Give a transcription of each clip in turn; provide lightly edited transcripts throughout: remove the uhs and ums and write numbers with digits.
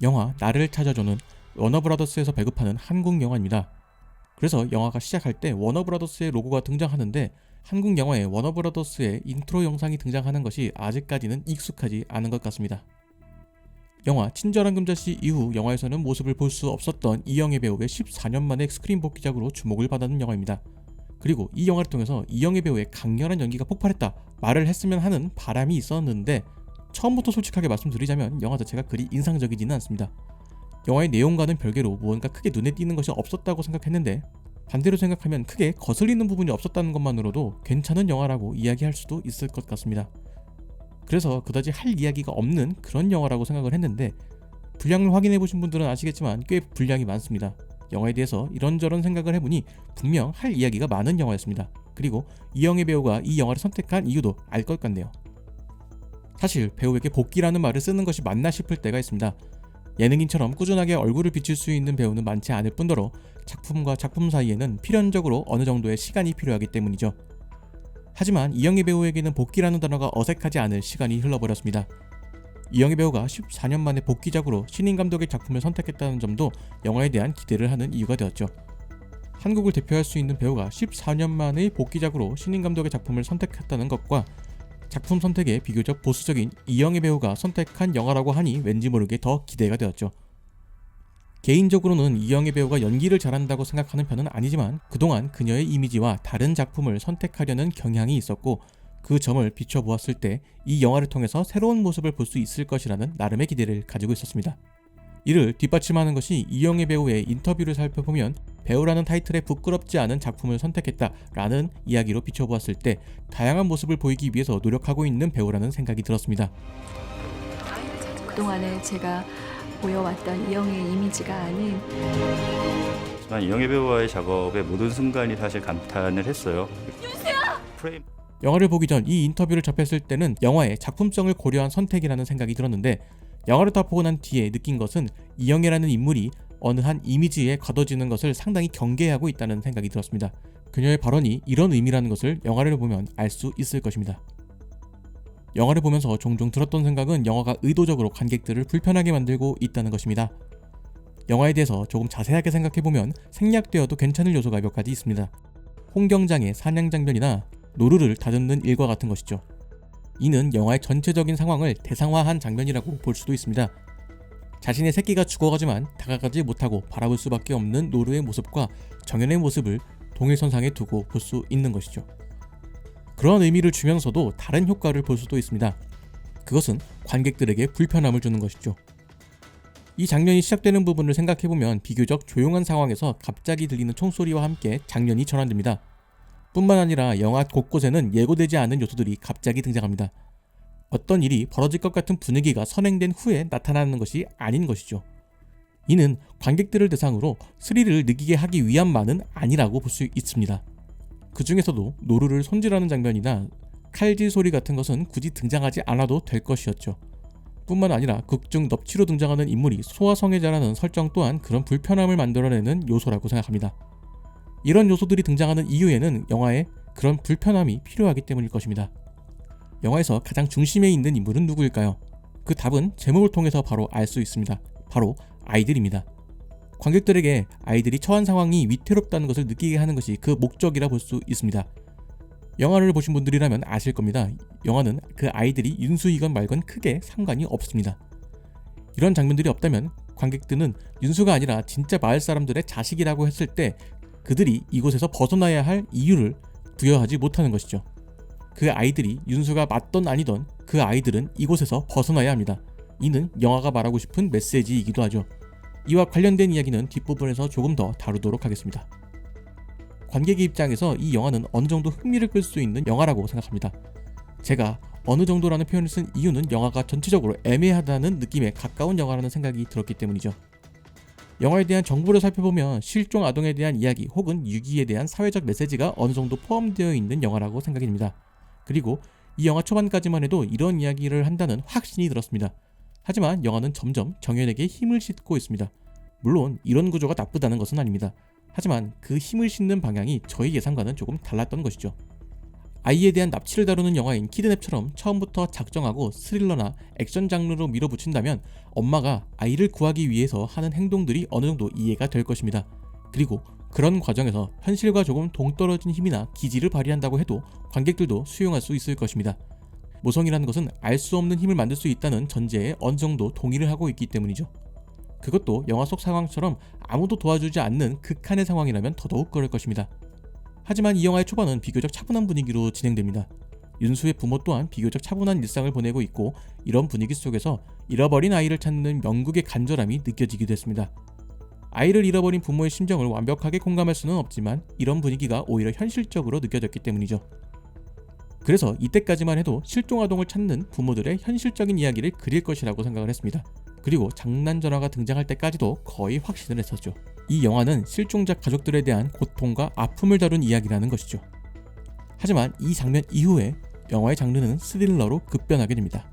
영화 나를 찾아줘는 워너브라더스에서 배급하는 한국 영화입니다. 그래서 영화가 시작할 때 워너브라더스의 로고가 등장하는데 한국 영화에 워너브라더스의 인트로 영상이 등장하는 것이 아직까지는 익숙하지 않은 것 같습니다. 영화 친절한 금자씨 이후 영화에서는 모습을 볼 수 없었던 이영애 배우의 14년 만에 스크린 복귀작으로 주목을 받았는 영화입니다. 그리고 이 영화를 통해서 이영애 배우의 강렬한 연기가 폭발했다 말을 했으면 하는 바람이 있었는데 처음부터 솔직하게 말씀드리자면 영화 자체가 그리 인상적이지는 않습니다. 영화의 내용과는 별개로 무언가 크게 눈에 띄는 것이 없었다고 생각했는데 반대로 생각하면 크게 거슬리는 부분이 없었다는 것만으로도 괜찮은 영화라고 이야기할 수도 있을 것 같습니다. 그래서 그다지 할 이야기가 없는 그런 영화라고 생각을 했는데 분량을 확인해보신 분들은 아시겠지만 꽤 분량이 많습니다. 영화에 대해서 이런저런 생각을 해보니 분명 할 이야기가 많은 영화였습니다. 그리고 이영애 배우가 이 영화를 선택한 이유도 알 것 같네요. 사실 배우에게 복귀라는 말을 쓰는 것이 맞나 싶을 때가 있습니다. 예능인처럼 꾸준하게 얼굴을 비출 수 있는 배우는 많지 않을 뿐더러 작품과 작품 사이에는 필연적으로 어느 정도의 시간이 필요하기 때문이죠. 하지만 이영애 배우에게는 복귀라는 단어가 어색하지 않을 시간이 흘러버렸습니다. 이영애 배우가 14년 만에 복귀작으로 신인 감독의 작품을 선택했다는 점도 영화에 대한 기대를 하는 이유가 되었죠. 한국을 대표할 수 있는 배우가 14년 만의 복귀작으로 신인 감독의 작품을 선택했다는 것과 작품 선택에 비교적 보수적인 이영애 배우가 선택한 영화라고 하니 왠지 모르게 더 기대가 되었죠. 개인적으로는 이영애 배우가 연기를 잘한다고 생각하는 편은 아니지만 그동안 그녀의 이미지와 다른 작품을 선택하려는 경향이 있었고 그 점을 비춰보았을 때 이 영화를 통해서 새로운 모습을 볼 수 있을 것이라는 나름의 기대를 가지고 있었습니다. 이를 뒷받침하는 것이 이영애 배우의 인터뷰를 살펴보면 배우라는 타이틀에 부끄럽지 않은 작품을 선택했다라는 이야기로 비춰보았을 때 다양한 모습을 보이기 위해서 노력하고 있는 배우라는 생각이 들었습니다. 그동안에 제가 보여왔던 이영애의 이미지가 아닌 이영애 배우와의 작업의 모든 순간이 사실 감탄을 했어요. 프레임. 영화를 보기 전 이 인터뷰를 접했을 때는 영화의 작품성을 고려한 선택이라는 생각이 들었는데 영화를 다 보고 난 뒤에 느낀 것은 이영애라는 인물이 어느 한 이미지에 가둬지는 것을 상당히 경계하고 있다는 생각이 들었습니다. 그녀의 발언이 이런 의미라는 것을 영화를 보면 알 수 있을 것입니다. 영화를 보면서 종종 들었던 생각은 영화가 의도적으로 관객들을 불편하게 만들고 있다는 것입니다. 영화에 대해서 조금 자세하게 생각해보면 생략되어도 괜찮을 요소가 몇 가지 있습니다. 홍경장의 사냥 장면이나 노루를 다듬는 일과 같은 것이죠. 이는 영화의 전체적인 상황을 대상화한 장면이라고 볼 수도 있습니다. 자신의 새끼가 죽어가지만 다가가지 못하고 바라볼 수밖에 없는 노루의 모습과 정연의 모습을 동일선상에 두고 볼 수 있는 것이죠. 그런 의미를 주면서도 다른 효과를 볼 수도 있습니다. 그것은 관객들에게 불편함을 주는 것이죠. 이 장면이 시작되는 부분을 생각해보면 비교적 조용한 상황에서 갑자기 들리는 총소리와 함께 장면이 전환됩니다. 뿐만 아니라 영화 곳곳에는 예고되지 않은 요소들이 갑자기 등장합니다. 어떤 일이 벌어질 것 같은 분위기가 선행된 후에 나타나는 것이 아닌 것이죠. 이는 관객들을 대상으로 스릴을 느끼게 하기 위함만은 아니라고 볼 수 있습니다. 그 중에서도 노루를 손질하는 장면이나 칼질 소리 같은 것은 굳이 등장하지 않아도 될 것이었죠. 뿐만 아니라 극중 넙치로 등장하는 인물이 소아성애자라는 설정 또한 그런 불편함을 만들어내는 요소라고 생각합니다. 이런 요소들이 등장하는 이유에는 영화에 그런 불편함이 필요하기 때문일 것입니다. 영화에서 가장 중심에 있는 인물은 누구일까요? 그 답은 제목을 통해서 바로 알 수 있습니다. 바로 아이들입니다. 관객들에게 아이들이 처한 상황이 위태롭다는 것을 느끼게 하는 것이 그 목적이라 볼 수 있습니다. 영화를 보신 분들이라면 아실 겁니다. 영화는 그 아이들이 윤수이건 말건 크게 상관이 없습니다. 이런 장면들이 없다면 관객들은 윤수가 아니라 진짜 마을 사람들의 자식이라고 했을 때 그들이 이곳에서 벗어나야 할 이유를 부여하지 못하는 것이죠. 그 아이들이 윤수가 맞던 아니던 그 아이들은 이곳에서 벗어나야 합니다. 이는 영화가 말하고 싶은 메시지이기도 하죠. 이와 관련된 이야기는 뒷부분에서 조금 더 다루도록 하겠습니다. 관객의 입장에서 이 영화는 어느 정도 흥미를 끌 수 있는 영화라고 생각합니다. 제가 어느 정도라는 표현을 쓴 이유는 영화가 전체적으로 애매하다는 느낌에 가까운 영화라는 생각이 들었기 때문이죠. 영화에 대한 정보를 살펴보면 실종 아동에 대한 이야기 혹은 유기에 대한 사회적 메시지가 어느 정도 포함되어 있는 영화라고 생각이 듭니다. 그리고 이 영화 초반까지만 해도 이런 이야기를 한다는 확신이 들었습니다. 하지만 영화는 점점 정연에게 힘을 싣고 있습니다. 물론 이런 구조가 나쁘다는 것은 아닙니다. 하지만 그 힘을 싣는 방향이 저희 예상과는 조금 달랐던 것이죠. 아이에 대한 납치를 다루는 영화인 키드냅처럼 처음부터 작정하고 스릴러나 액션 장르로 밀어붙인다면 엄마가 아이를 구하기 위해서 하는 행동들이 어느 정도 이해가 될 것입니다. 그리고 그런 과정에서 현실과 조금 동떨어진 힘이나 기지를 발휘한다고 해도 관객들도 수용할 수 있을 것입니다. 모성이라는 것은 알 수 없는 힘을 만들 수 있다는 전제에 어느 정도 동의를 하고 있기 때문이죠. 그것도 영화 속 상황처럼 아무도 도와주지 않는 극한의 상황이라면 더더욱 그럴 것입니다. 하지만 이 영화의 초반은 비교적 차분한 분위기로 진행됩니다. 윤수의 부모 또한 비교적 차분한 일상을 보내고 있고, 이런 분위기 속에서 잃어버린 아이를 찾는 영국의 간절함이 느껴지기도 했습니다. 아이를 잃어버린 부모의 심정을 완벽하게 공감할 수는 없지만 이런 분위기가 오히려 현실적으로 느껴졌기 때문이죠. 그래서 이때까지만 해도 실종아동을 찾는 부모들의 현실적인 이야기를 그릴 것이라고 생각을 했습니다. 그리고 장난 전화가 등장할 때까지도 거의 확신을 했었죠. 이 영화는 실종자 가족들에 대한 고통과 아픔을 다룬 이야기라는 것이죠. 하지만 이 장면 이후에 영화의 장르는 스릴러로 급변하게 됩니다.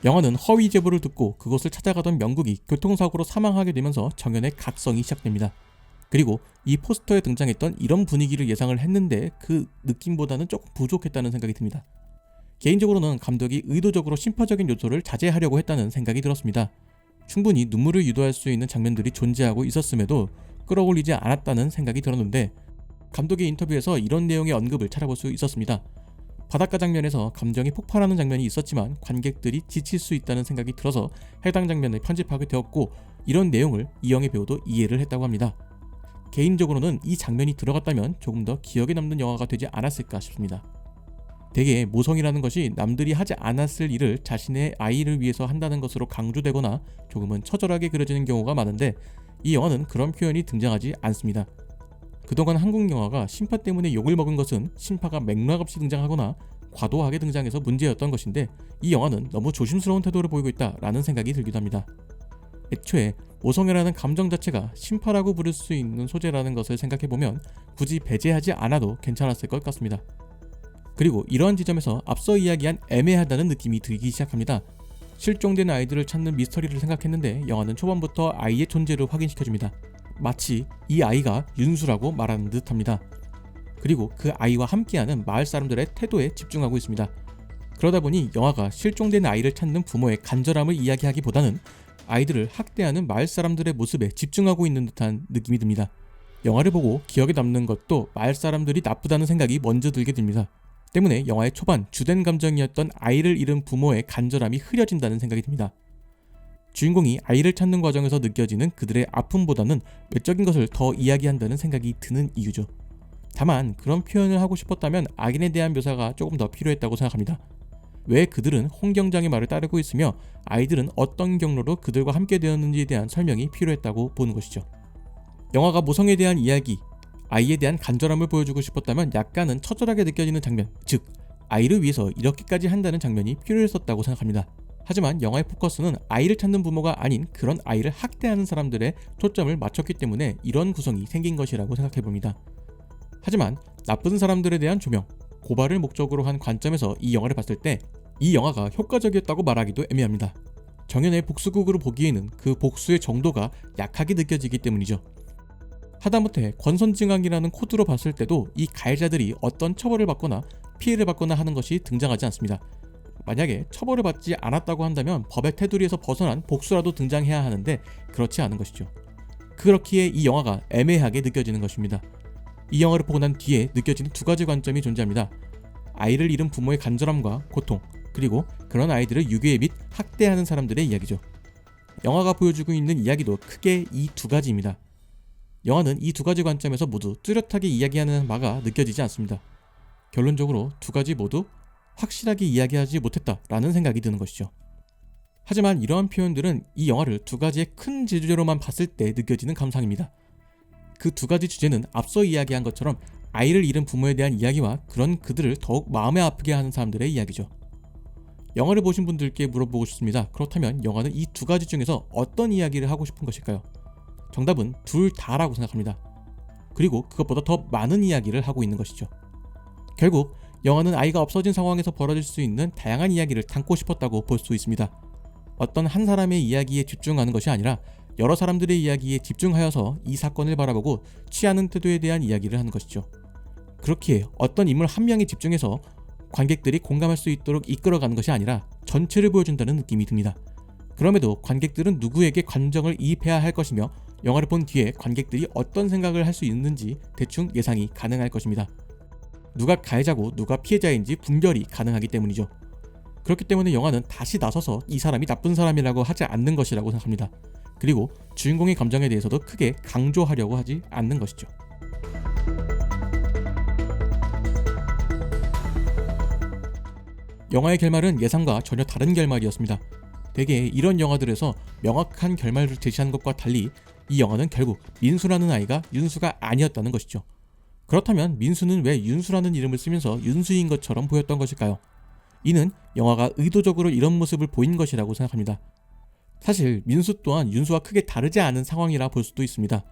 영화는 허위 제보를 듣고 그곳을 찾아가던 명국이 교통사고로 사망하게 되면서 정연의 각성이 시작됩니다. 그리고 이 포스터에 등장했던 이런 분위기를 예상을 했는데 그 느낌보다는 조금 부족했다는 생각이 듭니다. 개인적으로는 감독이 의도적으로 심파적인 요소를 자제하려고 했다는 생각이 들었습니다. 충분히 눈물을 유도할 수 있는 장면들이 존재하고 있었음에도 끌어올리지 않았다는 생각이 들었는데, 감독의 인터뷰에서 이런 내용의 언급을 찾아볼 수 있었습니다. 바닷가 장면에서 감정이 폭발하는 장면이 있었지만 관객들이 지칠 수 있다는 생각이 들어서 해당 장면을 편집하게 되었고, 이런 내용을 이영애 배우도 이해를 했다고 합니다. 개인적으로는 이 장면이 들어갔다면 조금 더 기억에 남는 영화가 되지 않았을까 싶습니다. 대개 모성이라는 것이 남들이 하지 않았을 일을 자신의 아이를 위해서 한다는 것으로 강조되거나 조금은 처절하게 그려지는 경우가 많은데, 이 영화는 그런 표현이 등장하지 않습니다. 그동안 한국 영화가 심파 때문에 욕을 먹은 것은 심파가 맥락 없이 등장하거나 과도하게 등장해서 문제였던 것인데, 이 영화는 너무 조심스러운 태도를 보이고 있다라는 생각이 들기도 합니다. 애초에 모성애라는 감정 자체가 심파라고 부를 수 있는 소재라는 것을 생각해보면 굳이 배제하지 않아도 괜찮았을 것 같습니다. 그리고 이러한 지점에서 앞서 이야기한 애매하다는 느낌이 들기 시작합니다. 실종된 아이들을 찾는 미스터리를 생각했는데 영화는 초반부터 아이의 존재를 확인시켜줍니다. 마치 이 아이가 윤수라고 말하는 듯합니다. 그리고 그 아이와 함께하는 마을 사람들의 태도에 집중하고 있습니다. 그러다 보니 영화가 실종된 아이를 찾는 부모의 간절함을 이야기하기보다는 아이들을 학대하는 마을 사람들의 모습에 집중하고 있는 듯한 느낌이 듭니다. 영화를 보고 기억에 남는 것도 마을 사람들이 나쁘다는 생각이 먼저 들게 됩니다. 때문에 영화의 초반 주된 감정이었던 아이를 잃은 부모의 간절함이 흐려진다는 생각이 듭니다. 주인공이 아이를 찾는 과정에서 느껴지는 그들의 아픔보다는 외적인 것을 더 이야기한다는 생각이 드는 이유죠. 다만 그런 표현을 하고 싶었다면 악인에 대한 묘사가 조금 더 필요했다고 생각합니다. 왜 그들은 홍경장의 말을 따르고 있으며 아이들은 어떤 경로로 그들과 함께 되었는지에 대한 설명이 필요했다고 보는 것이죠. 영화가 모성에 대한 이야기, 아이에 대한 간절함을 보여주고 싶었다면 약간은 처절하게 느껴지는 장면, 즉 아이를 위해서 이렇게까지 한다는 장면이 필요했었다고 생각합니다. 하지만 영화의 포커스는 아이를 찾는 부모가 아닌 그런 아이를 학대하는 사람들의 초점을 맞췄기 때문에 이런 구성이 생긴 것이라고 생각해봅니다. 하지만 나쁜 사람들에 대한 조명, 고발을 목적으로 한 관점에서 이 영화를 봤을 때 이 영화가 효과적이었다고 말하기도 애매합니다. 정연의 복수극으로 보기에는 그 복수의 정도가 약하게 느껴지기 때문이죠. 하다못해 권선징악이라는 코드로 봤을 때도 이 가해자들이 어떤 처벌을 받거나 피해를 받거나 하는 것이 등장하지 않습니다. 만약에 처벌을 받지 않았다고 한다면 법의 테두리에서 벗어난 복수라도 등장해야 하는데 그렇지 않은 것이죠. 그렇기에 이 영화가 애매하게 느껴지는 것입니다. 이 영화를 보고 난 뒤에 느껴지는 두 가지 관점이 존재합니다. 아이를 잃은 부모의 간절함과 고통, 그리고 그런 아이들을 유괴 및 학대하는 사람들의 이야기죠. 영화가 보여주고 있는 이야기도 크게 이 두 가지입니다. 영화는 이 두 가지 관점에서 모두 뚜렷하게 이야기하는 바가 느껴지지 않습니다. 결론적으로 두 가지 모두 확실하게 이야기하지 못했다라는 생각이 드는 것이죠. 하지만 이러한 표현들은 이 영화를 두 가지의 큰 주제로만 봤을 때 느껴지는 감상입니다. 그 두 가지 주제는 앞서 이야기한 것처럼 아이를 잃은 부모에 대한 이야기와 그런 그들을 더욱 마음에 아프게 하는 사람들의 이야기죠. 영화를 보신 분들께 물어보고 싶습니다. 그렇다면 영화는 이 두 가지 중에서 어떤 이야기를 하고 싶은 것일까요? 정답은 둘 다라고 생각합니다. 그리고 그것보다 더 많은 이야기를 하고 있는 것이죠. 결국 영화는 아이가 없어진 상황에서 벌어질 수 있는 다양한 이야기를 담고 싶었다고 볼 수 있습니다. 어떤 한 사람의 이야기에 집중하는 것이 아니라 여러 사람들의 이야기에 집중하여서 이 사건을 바라보고 취하는 태도에 대한 이야기를 하는 것이죠. 그렇기에 어떤 인물 한 명에 집중해서 관객들이 공감할 수 있도록 이끌어가는 것이 아니라 전체를 보여준다는 느낌이 듭니다. 그럼에도 관객들은 누구에게 감정을 이입해야 할 것이며 영화를 본 뒤에 관객들이 어떤 생각을 할 수 있는지 대충 예상이 가능할 것입니다. 누가 가해자고 누가 피해자인지 분별이 가능하기 때문이죠. 그렇기 때문에 영화는 다시 나서서 이 사람이 나쁜 사람이라고 하지 않는 것이라고 생각합니다. 그리고 주인공의 감정에 대해서도 크게 강조하려고 하지 않는 것이죠. 영화의 결말은 예상과 전혀 다른 결말이었습니다. 대개 이런 영화들에서 명확한 결말을 제시한 것과 달리 이 영화는 결국 민수라는 아이가 윤수가 아니었다는 것이죠. 그렇다면 민수는 왜 윤수라는 이름을 쓰면서 윤수인 것처럼 보였던 것일까요? 이는 영화가 의도적으로 이런 모습을 보인 것이라고 생각합니다. 사실 민수 또한 윤수와 크게 다르지 않은 상황이라 볼 수도 있습니다.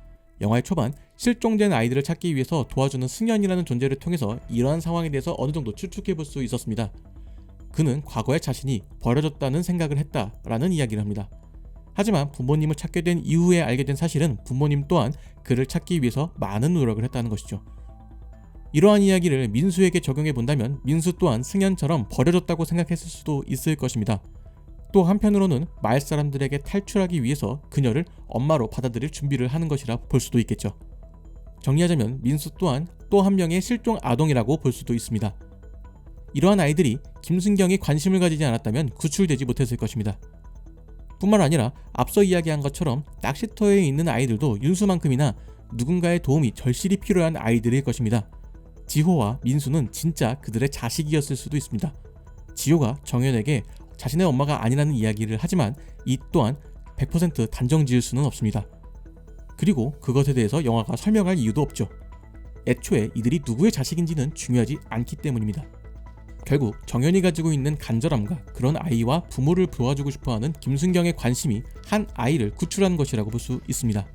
영화의 초반 실종된 아이들을 찾기 위해서 도와주는 승현이라는 존재를 통해서 이러한 상황에 대해서 어느 정도 추측해 볼 수 있었습니다. 그는 과거에 자신이 버려졌다는 생각을 했다라는 이야기를 합니다. 하지만 부모님을 찾게 된 이후에 알게 된 사실은 부모님 또한 그를 찾기 위해서 많은 노력을 했다는 것이죠. 이러한 이야기를 민수에게 적용해 본다면 민수 또한 승현처럼 버려졌다고 생각했을 수도 있을 것입니다. 또 한편으로는 마을 사람들에게 탈출하기 위해서 그녀를 엄마로 받아들일 준비를 하는 것이라 볼 수도 있겠죠. 정리하자면 민수 또한 또 한 명의 실종 아동이라고 볼 수도 있습니다. 이러한 아이들이 김순경이 관심을 가지지 않았다면 구출되지 못했을 것입니다. 뿐만 아니라 앞서 이야기한 것처럼 낚시터에 있는 아이들도 윤수만큼이나 누군가의 도움이 절실히 필요한 아이들일 것입니다. 지호와 민수는 진짜 그들의 자식이었을 수도 있습니다. 지호가 정연에게 자신의 엄마가 아니라는 이야기를 하지만 이 또한 100% 단정 지을 수는 없습니다. 그리고 그것에 대해서 영화가 설명할 이유도 없죠. 애초에 이들이 누구의 자식인지는 중요하지 않기 때문입니다. 결국 정연이 가지고 있는 간절함과 그런 아이와 부모를 도와주고 싶어하는 김순경의 관심이 한 아이를 구출한 것이라고 볼 수 있습니다.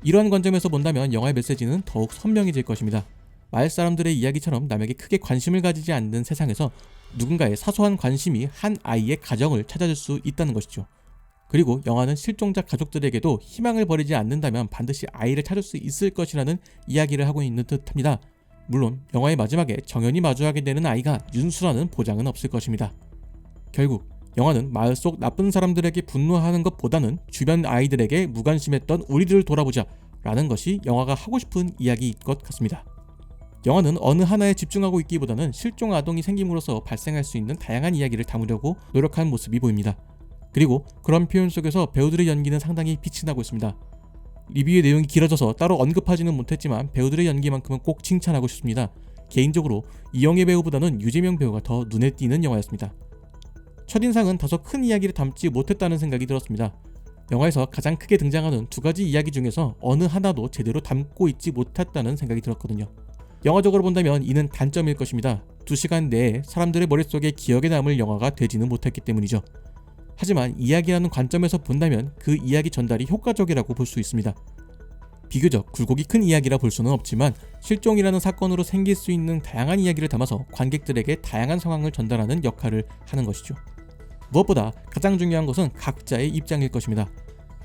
이러한 관점에서 본다면 영화의 메시지는 더욱 선명해질 것입니다. 마을 사람들의 이야기처럼 남에게 크게 관심을 가지지 않는 세상에서 누군가의 사소한 관심이 한 아이의 가정을 찾아줄 수 있다는 것이죠. 그리고 영화는 실종자 가족들에게도 희망을 버리지 않는다면 반드시 아이를 찾을 수 있을 것이라는 이야기를 하고 있는 듯합니다. 물론 영화의 마지막에 정연이 마주하게 되는 아이가 윤수라는 보장은 없을 것입니다. 결국 영화는 마을 속 나쁜 사람들에게 분노하는 것보다는 주변 아이들에게 무관심했던 우리들을 돌아보자 라는 것이 영화가 하고 싶은 이야기일 것 같습니다. 영화는 어느 하나에 집중하고 있기보다는 실종 아동이 생김으로써 발생할 수 있는 다양한 이야기를 담으려고 노력한 모습이 보입니다. 그리고 그런 표현 속에서 배우들의 연기는 상당히 빛이 나고 있습니다. 리뷰의 내용이 길어져서 따로 언급하지는 못했지만 배우들의 연기만큼은 꼭 칭찬하고 싶습니다. 개인적으로 이영애 배우보다는 유재명 배우가 더 눈에 띄는 영화였습니다. 첫인상은 다소 큰 이야기를 담지 못했다는 생각이 들었습니다. 영화에서 가장 크게 등장하는 두 가지 이야기 중에서 어느 하나도 제대로 담고 있지 못했다는 생각이 들었거든요. 영화적으로 본다면 이는 단점일 것입니다. 2시간 내에 사람들의 머릿속에 기억에 남을 영화가 되지는 못했기 때문이죠. 하지만 이야기라는 관점에서 본다면 그 이야기 전달이 효과적이라고 볼 수 있습니다. 비교적 굴곡이 큰 이야기라 볼 수는 없지만 실종이라는 사건으로 생길 수 있는 다양한 이야기를 담아서 관객들에게 다양한 상황을 전달하는 역할을 하는 것이죠. 무엇보다 가장 중요한 것은 각자의 입장일 것입니다.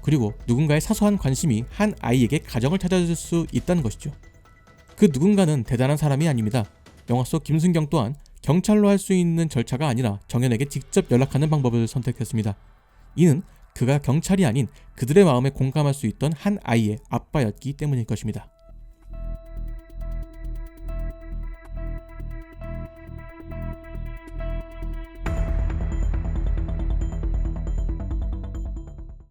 그리고 누군가의 사소한 관심이 한 아이에게 가정을 찾아줄 수 있다는 것이죠. 그 누군가는 대단한 사람이 아닙니다. 영화 속 김순경 또한 경찰로 할 수 있는 절차가 아니라 정연에게 직접 연락하는 방법을 선택했습니다. 이는 그가 경찰이 아닌 그들의 마음에 공감할 수 있던 한 아이의 아빠였기 때문일 것입니다.